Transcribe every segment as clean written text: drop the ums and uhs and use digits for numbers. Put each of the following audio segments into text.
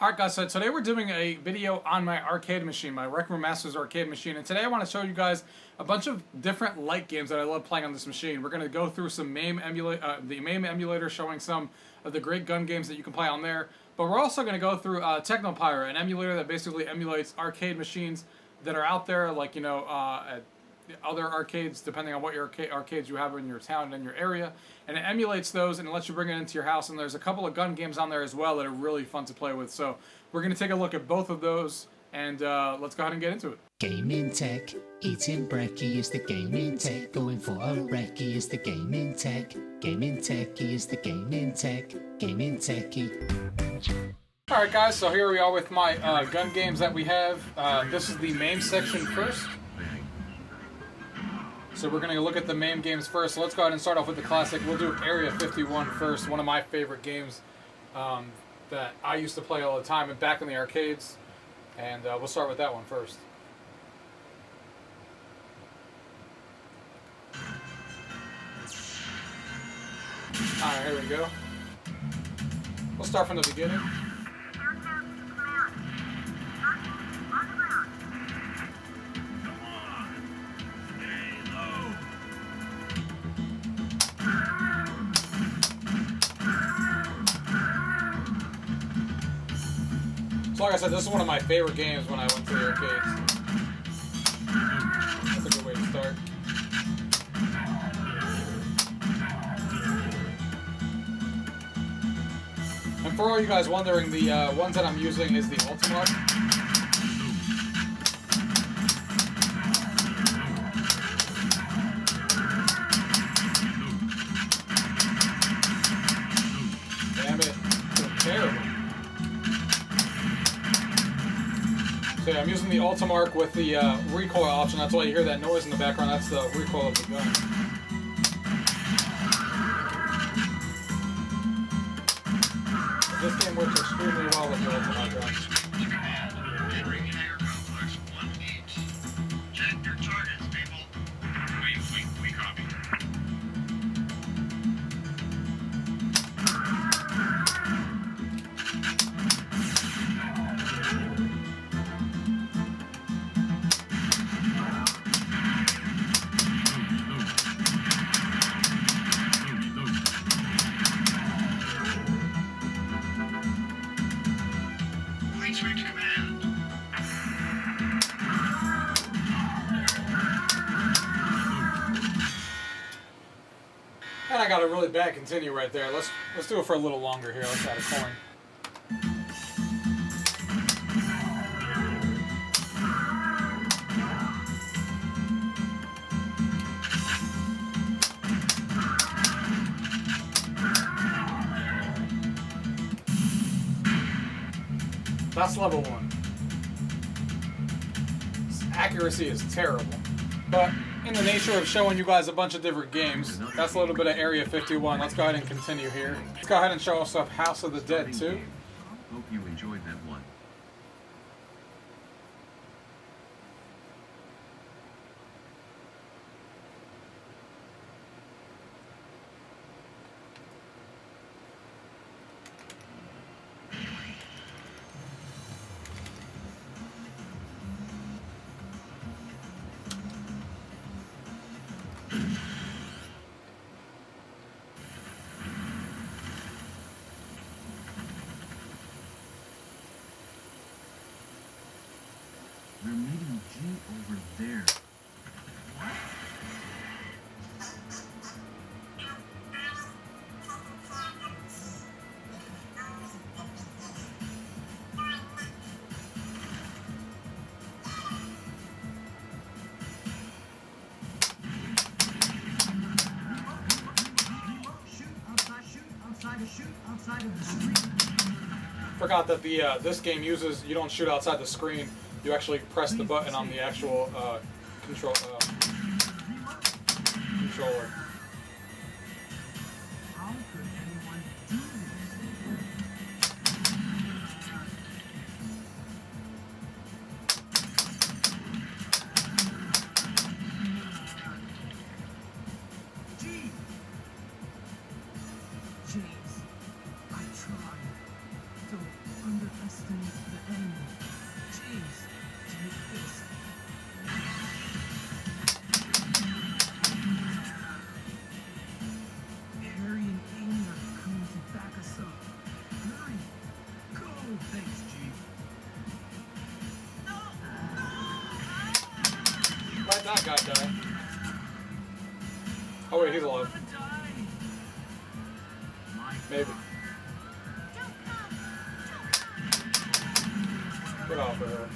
Alright guys, so today we're doing a video on my arcade machine, my RecRoomMasters arcade machine, and today I want to show you guys a bunch of different light games that I love playing on this machine. We're going to go through some Mame the Mame emulator, showing some of the great gun games that you can play on there, but we're also going to go through Teknoparrot, an emulator that basically emulates arcade machines that are out there, like, you know, at other arcades, depending on what your arcades you have in your town and in your area, and it emulates those and it lets you bring it into your house. And there's a couple of gun games on there as well that are really fun to play with. So we're going to take a look at both of those, and let's go ahead and get into it. Gaming tech, eating brekkie is the gaming tech. Going for a recce is the gaming tech. Gaming techie is the gaming tech. Gaming techie. Alright guys, so here we are with my gun games that we have. This is the Mame section first. So we're going to look at the Mame games first. So let's go ahead and start off with the classic. We'll do Area 51 first, one of my favorite games that I used to play all the time and back in the arcades. And we'll start with that one first. Alright, here we go. We'll start from the beginning. So like I said, this is one of my favorite games when I went to the arcades. That's a good way to start. And for all you guys wondering, the ones that I'm using is the Ultimate. Damn it, it's terrible. So yeah, I'm using the Ultimark with the recoil option. That's why you hear that noise in the background. That's the recoil of the gun. This game works extremely well with the Ultimark gun. Check your targets, people. We copy. And I got a really bad continue right there. Let's do it for a little longer here. Let's add a coin. That's level 1. Accuracy is terrible, but in the nature of showing you guys a bunch of different games, that's a little bit of Area 51. Let's go ahead and continue here. Let's go ahead and show us up House of the Dead 2. Hope you enjoyed that one. We're meeting G over there. Forgot that the this game uses, you don't shoot outside the screen. You actually press the button on the actual controller. How could anyone do this? Jeez, I tried. Don't underestimate thanks, G. Why'd that guy die? Oh wait, he's alive. Maybe. Get off of her.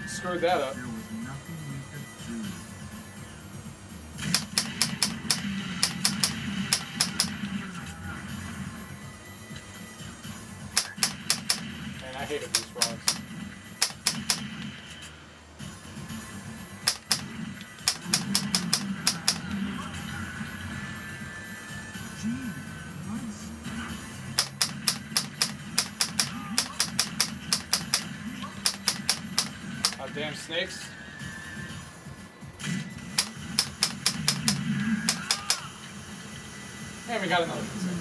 Screwed that up. There was nothing we could do. Man, I hated these frogs. Gee, once. Oh, damn snakes. And we got another insect.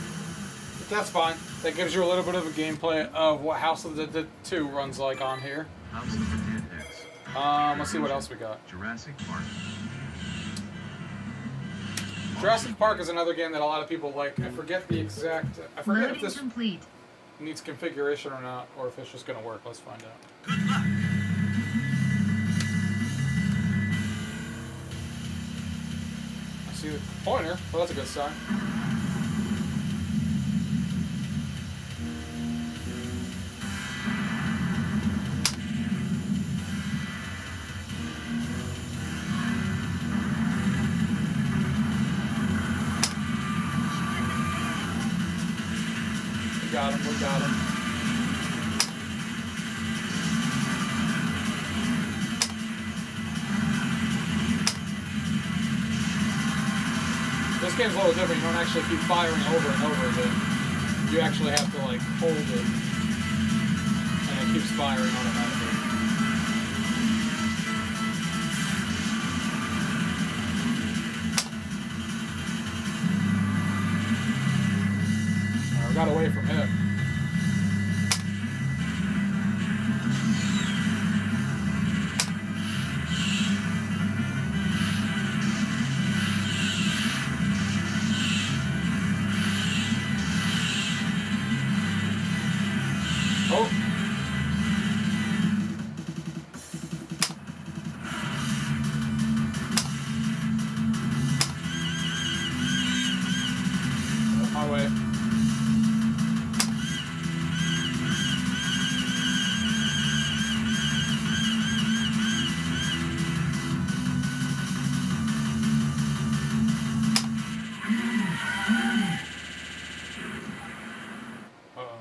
But that's fine. That gives you a little bit of a gameplay of what House of the Dead 2 runs like on here. House of the Dead X. Let's see what else we got. Jurassic Park. Jurassic Park is another game that a lot of people like. I forget the exact... I forget if Loading this complete. needs configuration or not, or if it's just going to work. Let's find out. Good luck. I see the pointer. Well, that's a good sign. We got him. We got him. This game's a little different. You don't actually keep firing over and over again. You actually have to like hold it, and it keeps firing automatically. Alright, we got away from him. Oh. My way. Uh-oh.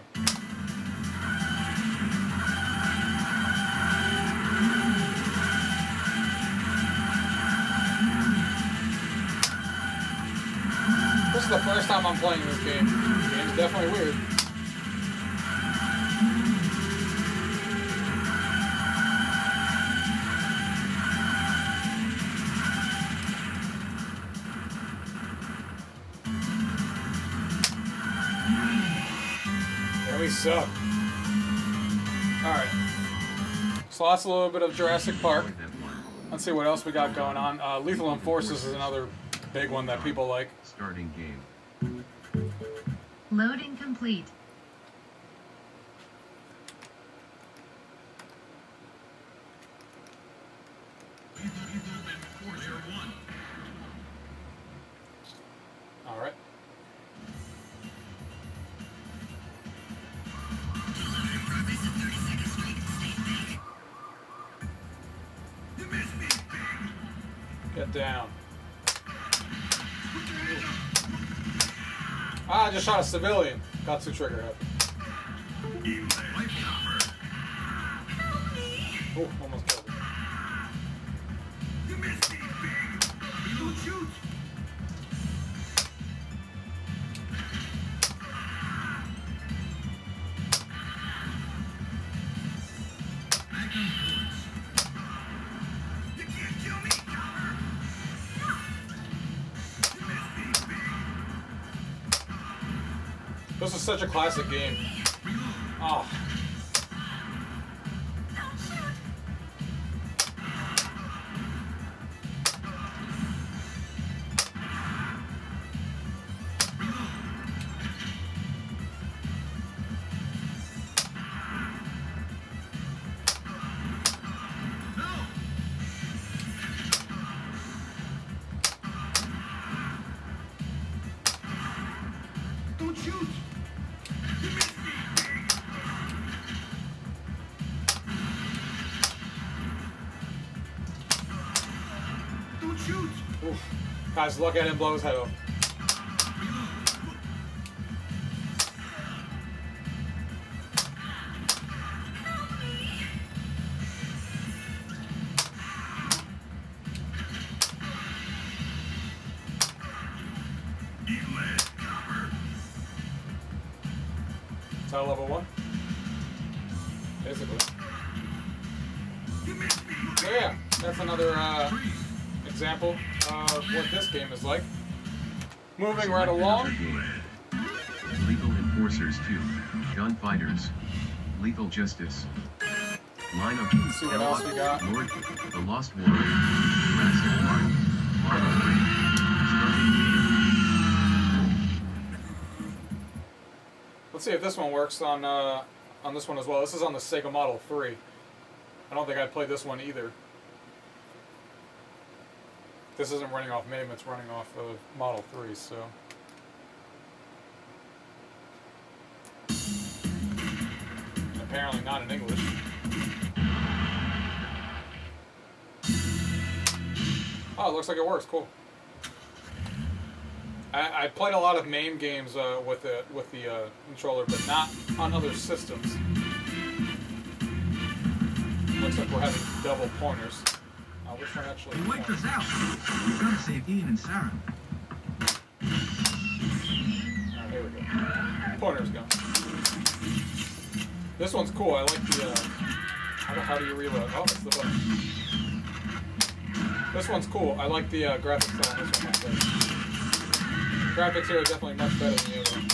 This is the first time I'm playing this game. The game's definitely weird. Yeah, we suck. Alright. So that's a little bit of Jurassic Park. Enjoyed that one. Let's see what else we got going on. Lethal Enforcers is another big one that people like. Starting game. Loading complete. Alright. Get down. Ah, I just shot a civilian. Got too trigger happy. Oh, almost killed him. You missed me, big. You shoot. Magnum bullets. You can't kill me, counter. You missed me, big. This is such a classic game. Oh. shoot! You missed me, pig! Don't shoot! Oof. Guys, look at him blow his head off. Is that level 1? Basically. So yeah, that's another example of what this game is like. Moving right along. Legal Enforcers 2, Gunfighters, Lethal Justice, Line of Let's see what else we got. Lord, The Lost World, Jurassic Park, Line of Starting Let's see if this one works on this one as well. This is on the Sega Model 3. I don't think I played this one either. This isn't running off Mame, it's running off of Model 3, so. And apparently not in English. Oh, it looks like it works. Cool. I played a lot of Mame games with the controller, but not on other systems. Looks like we're having double pointers. Which one actually? You wiped us out. We've got to save Ian and Sarah. Alright, here we go. Pointer's gone. This one's cool. I like the. How do you reload? Oh, it's the button. This one's cool. I like the graphics on this one. Graphics here are definitely much better than the other one.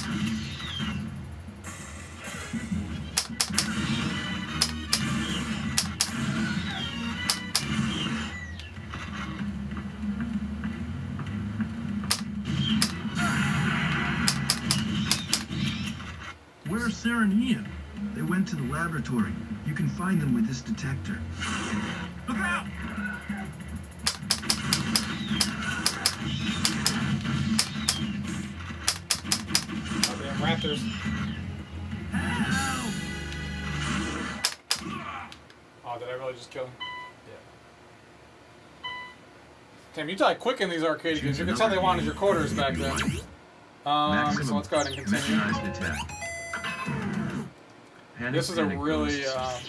Where's Sarah and Ian? They went to the laboratory. You can find them with this detector. Look out! Oh, damn raptors. Help! Oh, did I really just kill him? Yeah. Damn, you die quick in these arcade games. You can tell they wanted your quarters back then. So let's go ahead and continue. Mechanized attack. This is a really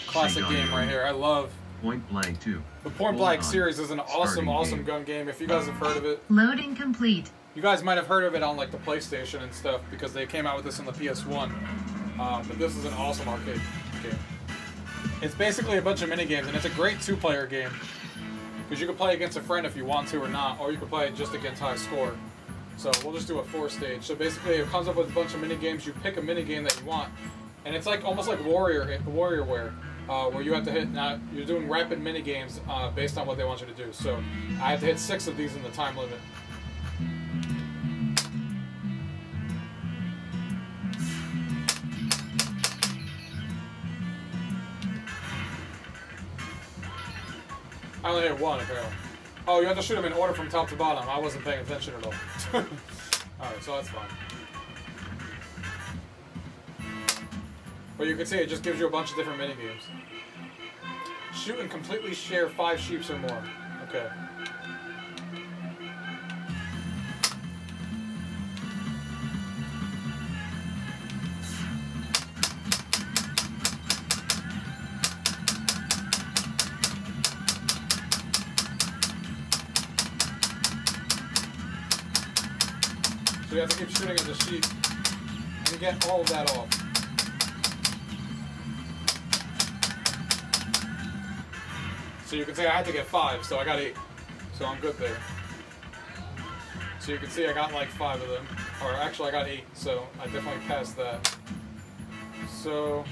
classic game right here. I love Point Blank 2. the Point Blank series. Is an awesome, awesome gun game. If you guys have heard of it, Loading complete. you guys might have heard of it on like the PlayStation and stuff because they came out with this on the PS1. But this is an awesome arcade game. It's basically a bunch of mini games, and it's a great two-player game because you can play against a friend if you want to or not, or you can play it just against high score. So we'll just do a 4-stage. So basically, it comes up with a bunch of mini games. You pick a mini game that you want. And it's like almost like WarriorWare, where you have to hit. Now you're doing rapid mini games based on what they want you to do. So I had to hit 6 of these in the time limit. I only hit 1 apparently. Oh, you have to shoot them in order from top to bottom. I wasn't paying attention at all. Alright, so that's fine. But you can see it just gives you a bunch of different mini games. Shoot and completely share 5 sheeps or more. Okay. So you have to keep shooting at the sheep and get all of that off. So you can see I had to get 5, so I got 8. So I'm good there. So you can see I got like 5 of them. Or actually I got 8, so I definitely passed that. So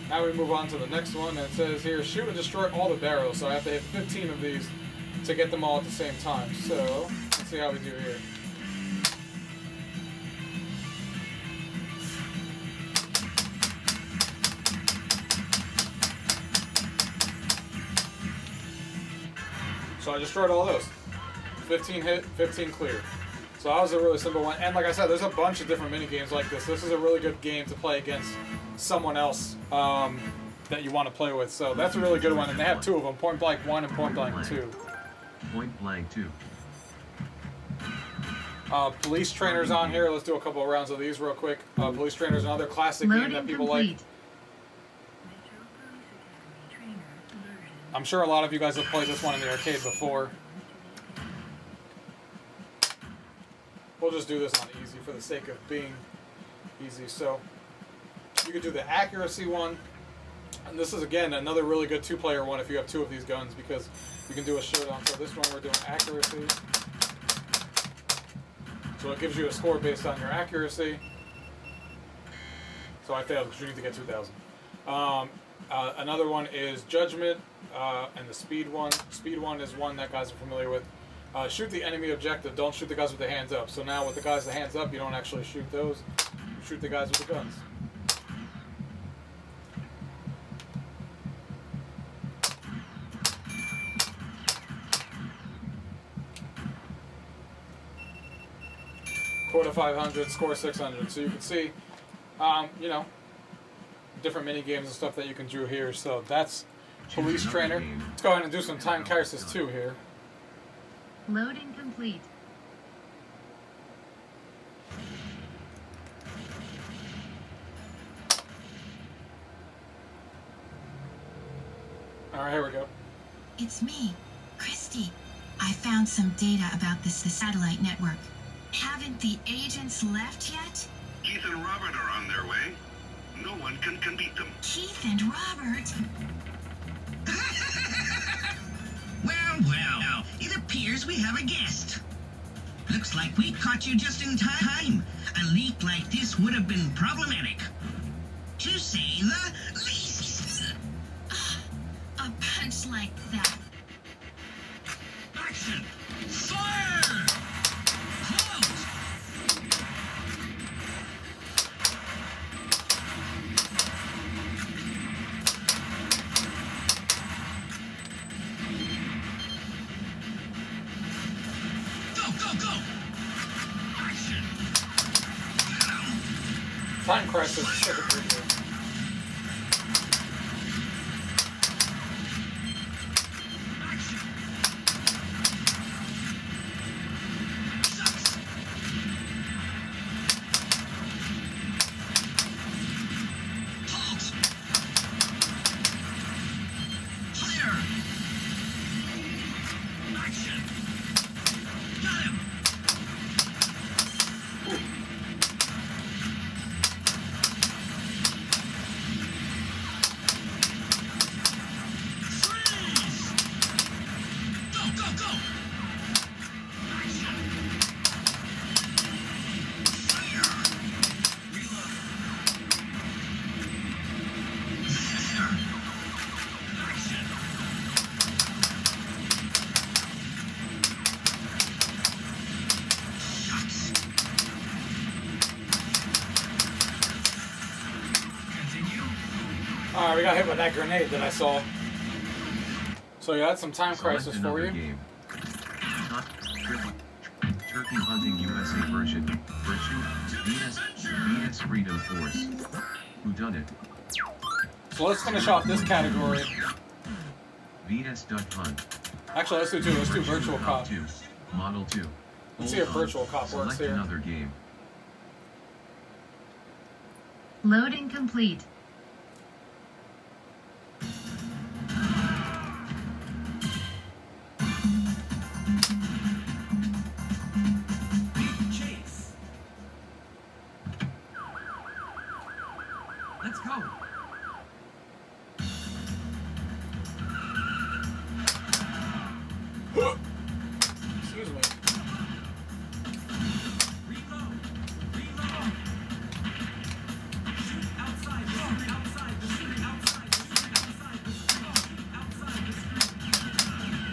now we move on to the next one, and it says here, shoot and destroy all the barrels. So I have to hit 15 of these to get them all at the same time. So let's see how we do here. So I destroyed all those. 15 hit, 15 clear. So that was a really simple one. And like I said, there's a bunch of different mini games like this. This is a really good game to play against someone else that you want to play with. So that's a really good one. And they have two of them, Point Blank 1 and Point Blank 2. Point Blank 2. Police Trainer's on here. Let's do a couple of rounds of these real quick. Police Trainer's another classic game that people like. I'm sure a lot of you guys have played this one in the arcade before. We'll just do this on easy for the sake of being easy. So you could do the accuracy one. And this is, again, another really good two-player one if you have two of these guns, because you can do a showdown. So this one we're doing accuracy. So it gives you a score based on your accuracy. So I failed because you need to get 2,000. Another one is Judgment, and the Speed one. Speed one is one that guys are familiar with. Shoot the enemy objective. Don't shoot the guys with the hands up. So now with the guys with the hands up, you don't actually shoot those. You shoot the guys with the guns. Quota 500, score 600. So you can see, you know, different mini games and stuff that you can do here. So that's Police Trainer. Let's go ahead and do some Time Crisis 2 here. Loading complete. All right, here we go. It's me, Christy. I found some data about this satellite network. Haven't the agents left yet? Keith and Robert are on their way. No one can beat them. Keith and Robert? Well, it appears we have a guest. Looks like we caught you just in time. A leak like this would have been problematic, to say the least. A punch like that. Action! Fire! Close! Go! Action! Time Crisis second preview. Alright, we got hit with that grenade that I saw. So yeah, that's some Time Crisis for you. Game. Turkey Hunting USA version. Venus Freedom Force. Whodunit. So let's finish off this category. Venus Duck Hunt. Actually, let's do two. Let's do Virtual Cop. 2. Model 2. Let's see if Virtual Cop works Select here. another game. Loading complete. Let's go! Excuse me. Reload! Shoot outside the screen! Outside the screen! Outside the screen! Outside the screen! Shoot outside the screen!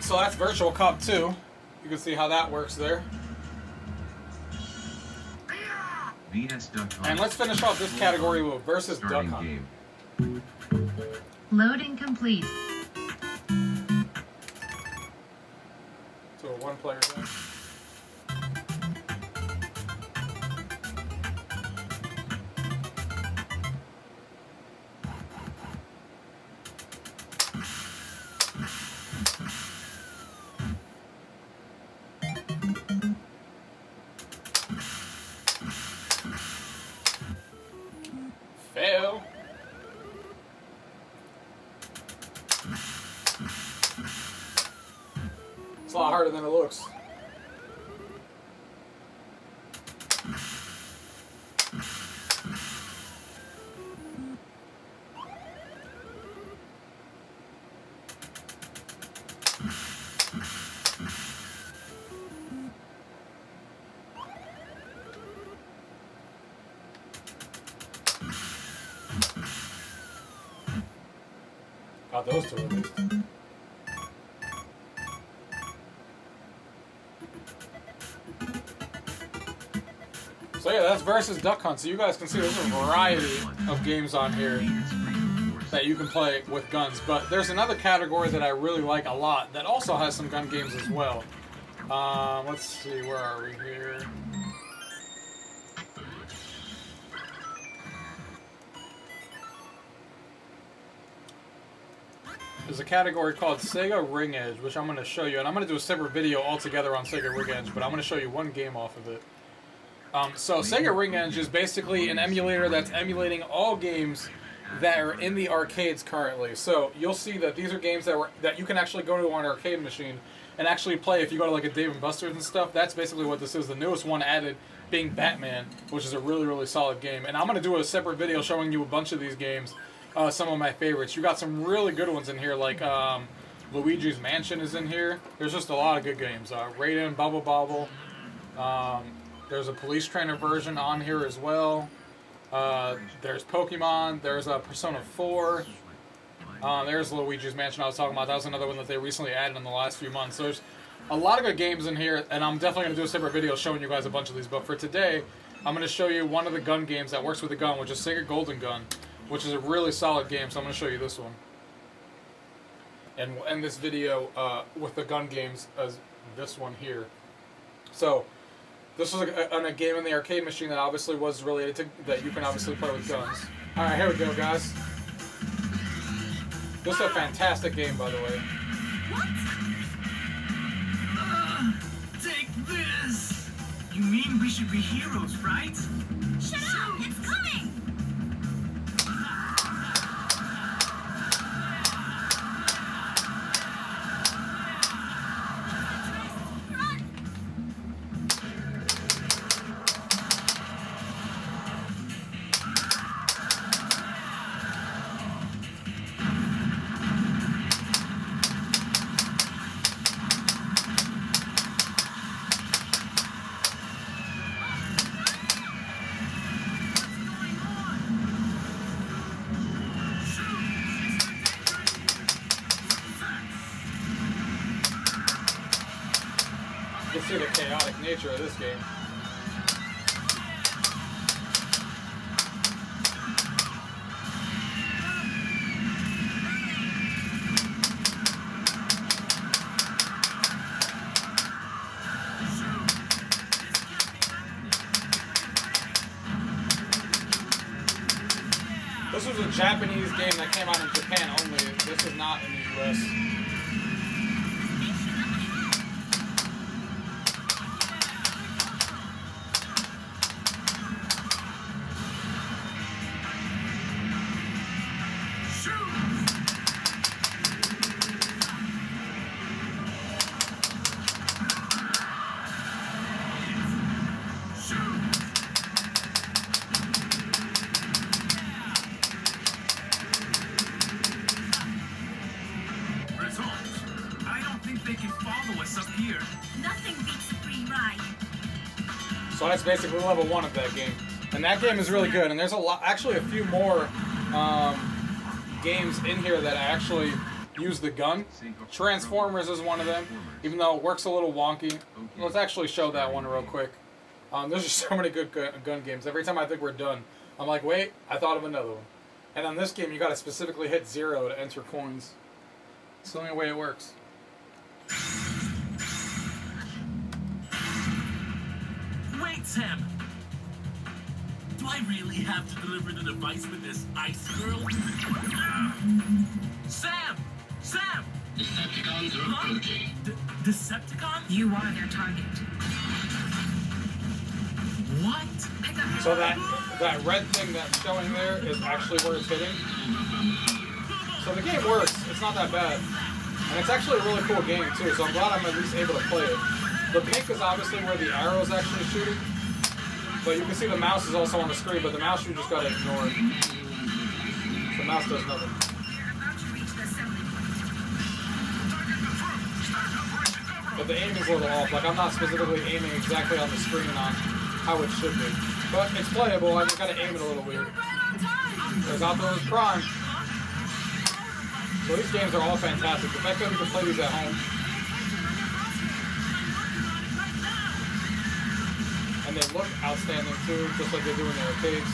So that's Virtual Cop 2. You can see how that works there. VS Duck Hunt. And let's finish off this category with versus Duck Starting Hunt. game. Loading complete. So a one-player game. Fail. It's a lot harder than it looks. Got those two at least. So yeah, that's versus Duck Hunt. So you guys can see there's a variety of games on here that you can play with guns. But there's another category that I really like a lot that also has some gun games as well. Let's see, where are we here? There's a category called Sega Ring Edge, which I'm going to show you. And I'm going to do a separate video altogether on Sega Ring Edge, but I'm going to show you one game off of it. So Sega Ring Edge is basically an emulator that's emulating all games that are in the arcades currently. So you'll see that these are games that you can actually go to on an arcade machine and actually play if you go to like a Dave & Buster's and stuff. That's basically what this is. The newest one added being Batman, which is a really, really solid game. And I'm going to do a separate video showing you a bunch of these games. Some of my favorites. You got some really good ones in here, like Luigi's Mansion is in here. There's just a lot of good games. Raiden, Bubble Bobble. There's a Police Trainer version on here as well. There's Pokemon. There's Persona 4. There's Luigi's Mansion I was talking about. That was another one that they recently added in the last few months. So there's a lot of good games in here, and I'm definitely going to do a separate video showing you guys a bunch of these. But for today, I'm going to show you one of the gun games that works with a gun, which is Sega Golden Gun, which is a really solid game, so I'm going to show you this one. And we'll end this video with the gun games as this one here. So, this was a game in the arcade machine that obviously was related to, that you can obviously play with guns. Alright, here we go, guys. This is a fantastic game, by the way. What? Take this! You mean we should be heroes, right? Shut up! It's coming! You can see the chaotic nature of this game. This was a Japanese game that came out in Japan only. This is not in the US. So that's basically level 1 of that game. And that game is really good. And there's actually a few more games in here that I actually use the gun. Transformers is one of them, even though it works a little wonky. Let's actually show that one real quick. There's just so many good gun games. Every time I think we're done, I'm like, wait, I thought of another one. And on this game, you gotta specifically hit 0 to enter coins. It's the only way it works. Wait, Sam! Do I really have to deliver the device with this ice girl? Sam! Sam! Decepticons are approaching. Decepticons? You are their target. What? So that red thing that's showing there is actually where it's hitting. So the game works. It's not that bad. And it's actually a really cool game too, so I'm glad I'm at least able to play it. The pink is obviously where the arrow is actually shooting. But you can see the mouse is also on the screen, but the mouse you just gotta ignore it. The mouse does nothing. But the aim is a little off. Like, I'm not specifically aiming exactly on the screen on how it should be. But it's playable, I just gotta aim it a little weird. There's Optimus Prime. So these games are all fantastic. The fact that we can play these at home. And they look outstanding too, just like they do in the arcades.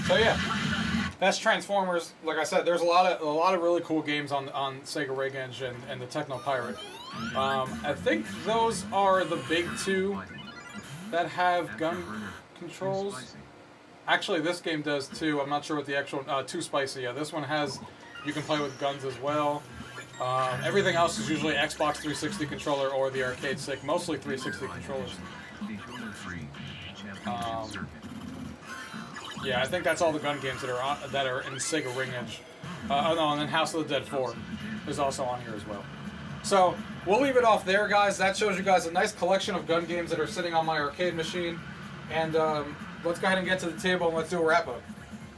So yeah, that's Transformers. Like I said, there's a lot of really cool games on Sega RecRoom and the Teknoparrot. I think those are the big two that have gun controls. Actually, this game does too. I'm not sure what the actual Too Spicy. Yeah, this one has. You can play with guns as well. Everything else is usually Xbox 360 controller or the arcade stick. Mostly 360 controllers. Yeah, I think that's all the gun games that are in Sega RecRoom. Oh no, and then House of the Dead 4 is also on here as well. So we'll leave it off there, guys. That shows you guys a nice collection of gun games that are sitting on my arcade machine. And let's go ahead and get to the table and let's do a wrap up.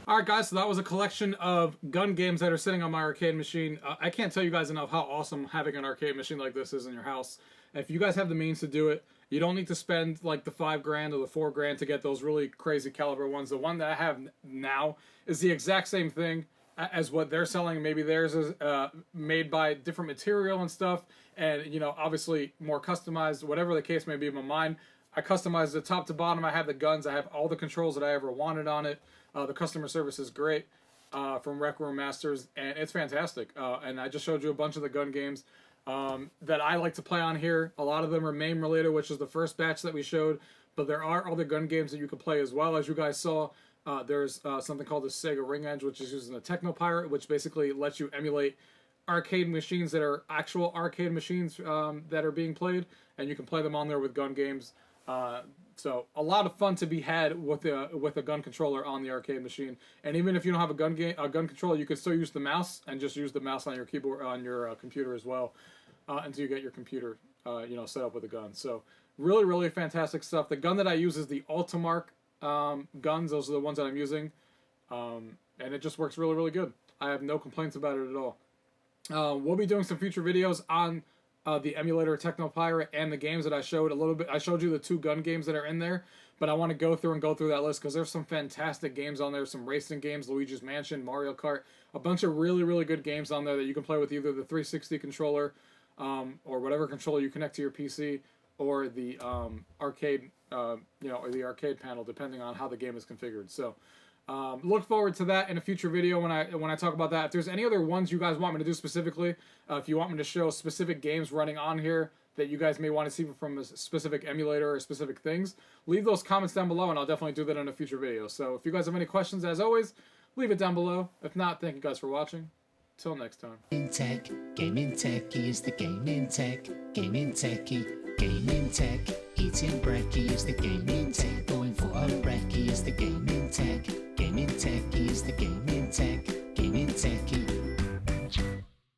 Alright guys, so that was a collection of gun games that are sitting on my arcade machine. I can't tell you guys enough how awesome having an arcade machine like this is in your house. If you guys have the means to do it, you don't need to spend like the $5 grand or the $4 grand to get those really crazy caliber ones. The one that I have now is the exact same thing as what they're selling. Maybe theirs is made by different material and stuff, and you know, obviously more customized, whatever the case may be. But mine, I customized the top to bottom. I have the guns. I have all the controls that I ever wanted on it. The customer service is great from RecRoomMasters, and it's fantastic. And I just showed you a bunch of the gun games that I like to play on here. A lot of them are Mame related, which is the first batch that we showed, but there are other gun games that you can play as well. As you guys saw, there's something called the Sega RecRoom, which is using the Teknoparrot, which basically lets you emulate arcade machines that are actual arcade machines that are being played, and you can play them on there with gun games. So a lot of fun to be had with a gun controller on the arcade machine. And even if you don't have a gun controller, you can still use the mouse and just use the mouse on your keyboard on your computer as well until you get your computer set up with a gun. So really, really fantastic stuff. The gun that I use is the Ultimark guns. Those are the ones that I'm using, and it just works really, really good. I have no complaints about it at all. We'll be doing some future videos on the emulator Teknoparrot and the games that I showed a little bit. I showed you the 2 gun games that are in there, but I want to go through that list because there's some fantastic games on there, some racing games, Luigi's Mansion, Mario Kart, a bunch of really, really good games on there that you can play with either the 360 controller or whatever controller you connect to your PC, or the arcade, or the arcade panel, depending on how the game is configured. So Look forward to that in a future video when I talk about that. If there's any other ones you guys want me to do specifically, if you want me to show specific games running on here that you guys may want to see from a specific emulator or specific things, leave those comments down below and I'll definitely do that in a future video. So if you guys have any questions, as always, leave it down below. If not, thank you guys for watching. Till next time. Gaming techie is the gaming tech, gaming techie, gaming tech. Eating brekkie is the gaming tech, going for a recce is the gaming